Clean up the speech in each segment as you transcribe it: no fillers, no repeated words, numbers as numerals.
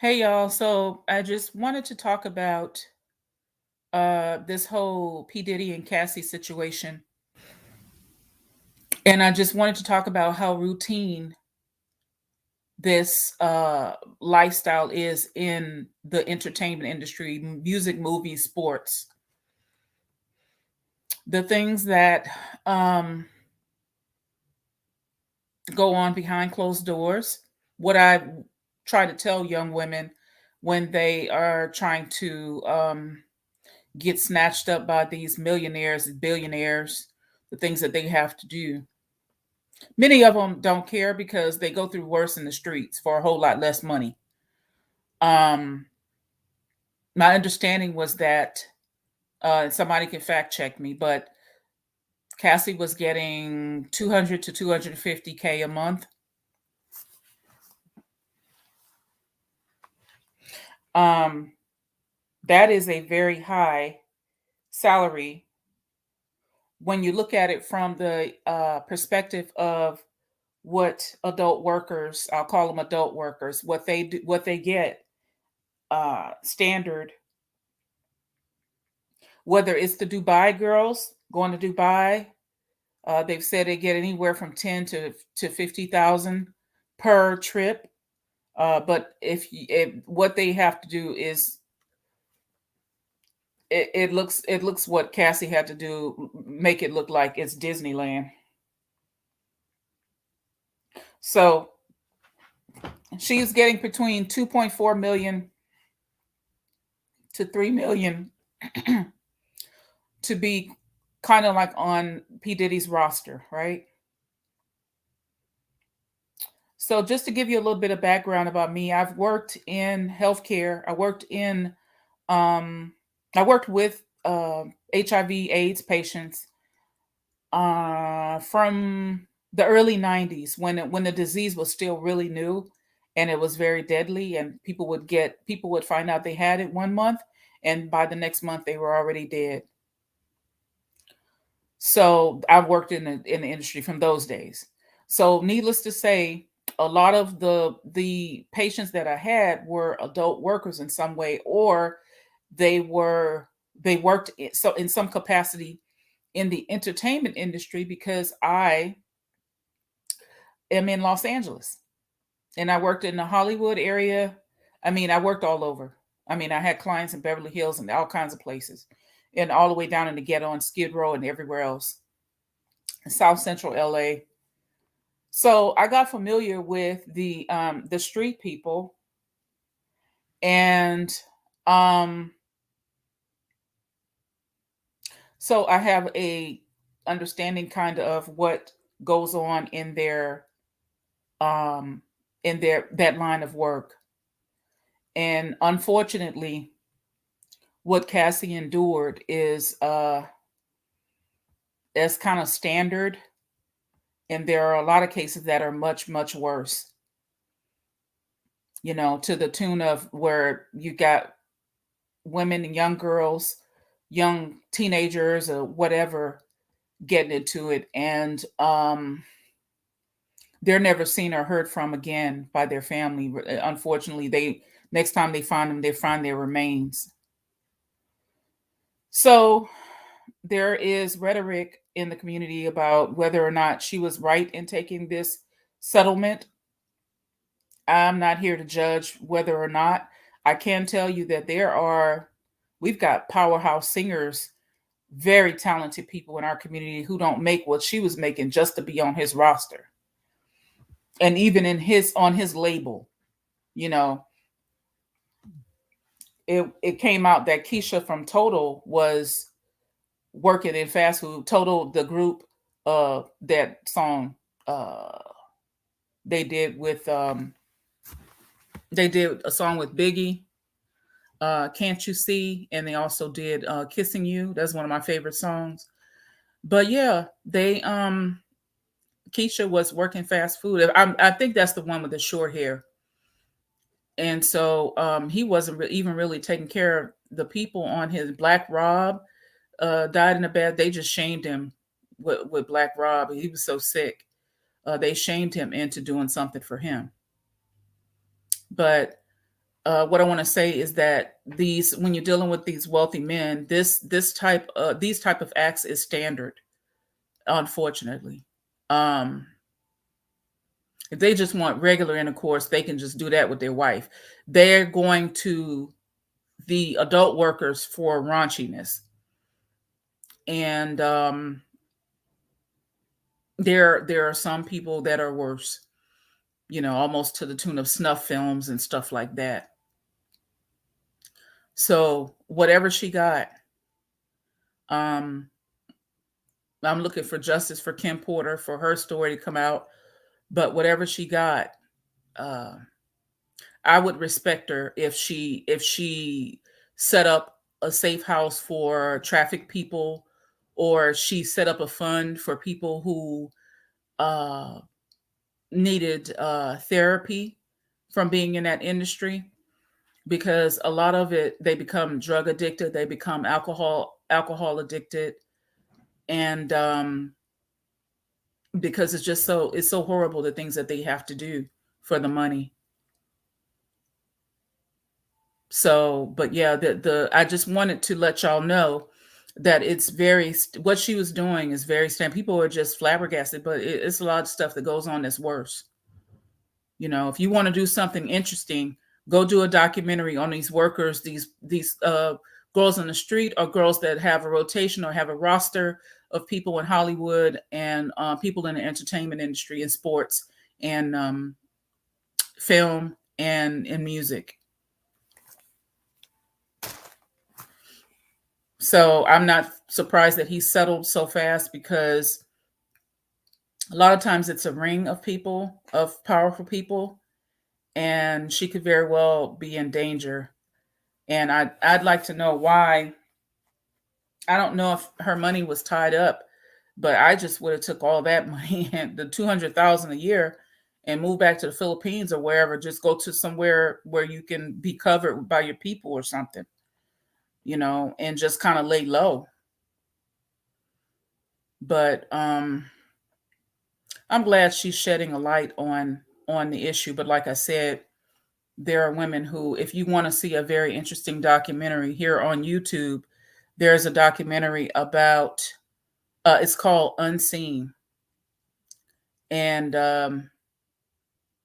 Hey y'all, so I just wanted to talk about this whole P. Diddy and Cassie situation. And I just wanted to talk about how routine this lifestyle is in the entertainment industry, music, movies, sports. The things that um, go on behind closed doors. What I try to tell young women when they are trying to get snatched up by these millionaires, billionaires, the things that they have to do. Many of them don't care because they go through worse in the streets for a whole lot less money. Um, my understanding was that somebody can fact check me, but Cassie was getting 200 to 250K a month. Um, that is a very high salary when you look at it from the perspective of what adult workers, I'll call them adult workers, what they do, what they get standard, whether it's the Dubai girls going to Dubai, they've said they get anywhere from 10 to 50,000 per trip. But what they have to do is it looks what Cassie had to do, make it look like it's Disneyland. So she's getting between 2.4 million to 3 million to be kind of like on P. Diddy's roster, right? So just to give you a little bit of background about me, I've worked in healthcare. Um, I worked with HIV/AIDS patients from the early '90s when the disease was still really new, and it was very deadly, and people would find out they had it 1 month, and by the next month they were already dead. So I've worked in the industry from those days. So needless to say, a lot of the patients that I had were adult workers in some way, or they were they worked in some capacity in the entertainment industry because I am in Los Angeles and I worked in the Hollywood area. I mean, I worked all over. I mean, I had clients in Beverly Hills and all kinds of places, and all the way down in the ghetto and Skid Row and everywhere else, South Central LA. So I got familiar with the street people, and um, so I have a understanding kind of what goes on um, in their that line of work. And unfortunately, what Cassie endured is kind of standard, and there are a lot of cases that are much much worse. You know, to the tune of where you got women and young girls, young teenagers or whatever getting into it, and they're never seen or heard from again by their family. Unfortunately, they next time they find them, they find their remains. So there is rhetoric in the community about whether or not she was right in taking this settlement. I'm not here to judge whether or not. I can tell you that we've got powerhouse singers, very talented people in our community who don't make what she was making just to be on his roster. And even on his label, you know, it came out that Keisha from Total was working in fast food. Total, the group, that song uh they did with they did a song with Biggie, Can't You See, and they also did Kissing You. That's one of my favorite songs. But yeah, they Keisha was working fast food. I think that's the one with the short hair. And so he wasn't even really taking care of the people on his Black Rob died in a bed. They just shamed him with Black Rob. He was so sick. They shamed him into doing something for him. But what I want to say is that when you're dealing with these wealthy men, these type of acts is standard, unfortunately. Um, if they just want regular intercourse, they can just do that with their wife. They're going to the adult workers for raunchiness, and there are some people that are worse, almost to the tune of snuff films and stuff like that. So whatever she got, um, I'm looking for justice for Kim Porter for her story to come out. But whatever she got, uh, I would respect her if she set up a safe house for trafficked people, or she set up a fund for people who uh, needed therapy from being in that industry, because a lot of it, they become drug addicted, they become alcohol addicted, and because it's so horrible, the things that they have to do for the money. So, but yeah, the I just wanted to let y'all know that what she was doing is very stand. People are just flabbergasted, but it's a lot of stuff that goes on that's worse. If you want to do something interesting, go do a documentary on these workers, these girls on the street, or girls that have a rotation or have a roster of people in Hollywood, and people in the entertainment industry and sports and film and in music. So I'm not surprised that he settled so fast, because a lot of times it's a ring of people, of powerful people, and she could very well be in danger. And I'd like to know why. I don't know if her money was tied up, but I just would have took all that money and the 200,000 a year and move back to the Philippines or wherever. Just go to somewhere where you can be covered by your people or something, and just kind of lay low. But I'm glad she's shedding a light on the issue. But like I said, there are women who, if you want to see a very interesting documentary here on YouTube, there's a documentary about it's called Unseen, and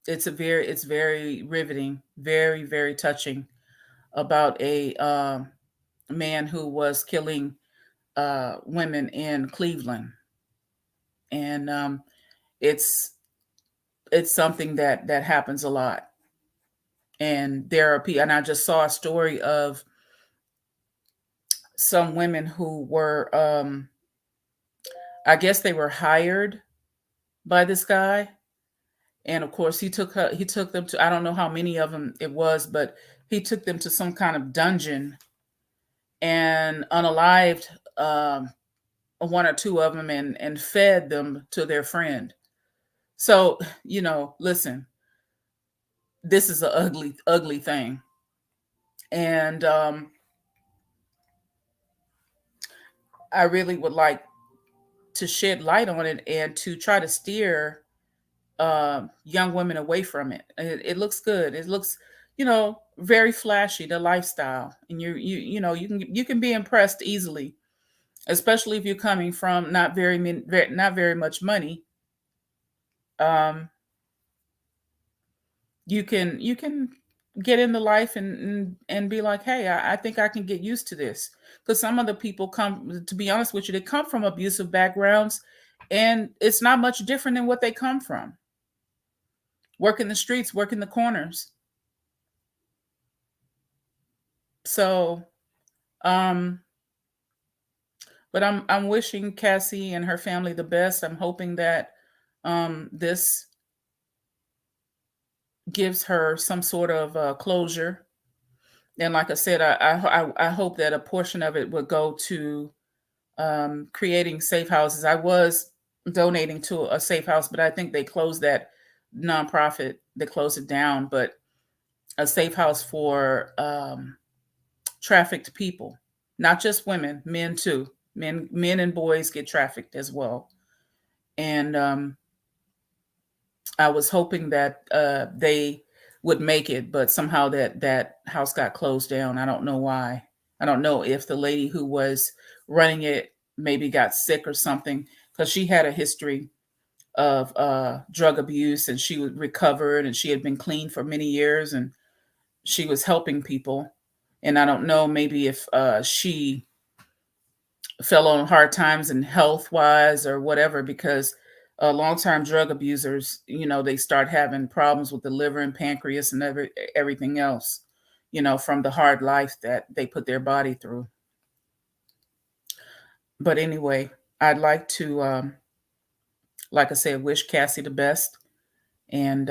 it's very riveting, very very touching, about a man who was killing women in Cleveland, and it's it's something that happens a lot. And there are people, and I just saw a story of some women who were, I guess they were hired by this guy, and of course he took them to, I don't know how many of them it was, but he took them to some kind of dungeon and unalived one or two of them, and fed them to their friend. So listen, this is an ugly thing, and I really would like to shed light on it and to try to steer young women away from it. It looks good. It looks, very flashy, the lifestyle, and you can be impressed easily, especially if you're coming from not very much money. Um, you can get into life and be like, hey, I think I can get used to this, because some of the people come, to be honest with you, they come from abusive backgrounds, and it's not much different than what they come from. Work in the streets, work in the corners. So, um, but I'm wishing Cassie and her family the best. I'm hoping that this gives her some sort of closure. And like I said, I hope that a portion of it would go to creating safe houses. I was donating to a safe house, but I think they closed that nonprofit. They closed it down. But a safe house for trafficked people, not just women, men too. Men and boys get trafficked as well. And I was hoping that they would make it, but somehow that house got closed down. I don't know why. I don't know if the lady who was running it maybe got sick or something, because she had a history of drug abuse, and she was recovered, and she had been clean for many years, and she was helping people. And I don't know, maybe if she fell on hard times and health wise or whatever, because long-term drug abusers, they start having problems with the liver and pancreas and everything else, from the hard life that they put their body through. But anyway, I'd like to, like I said, wish Cassie the best, and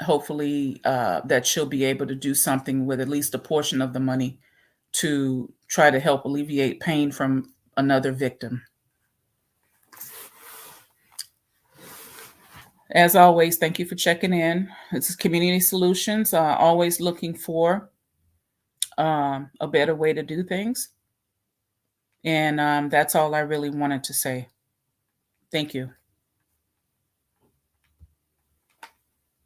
hopefully that she'll be able to do something with at least a portion of the money to try to help alleviate pain from another victim. As always, thank you for checking in. This is Community Solutions, always looking for a better way to do things. And that's all I really wanted to say. Thank you.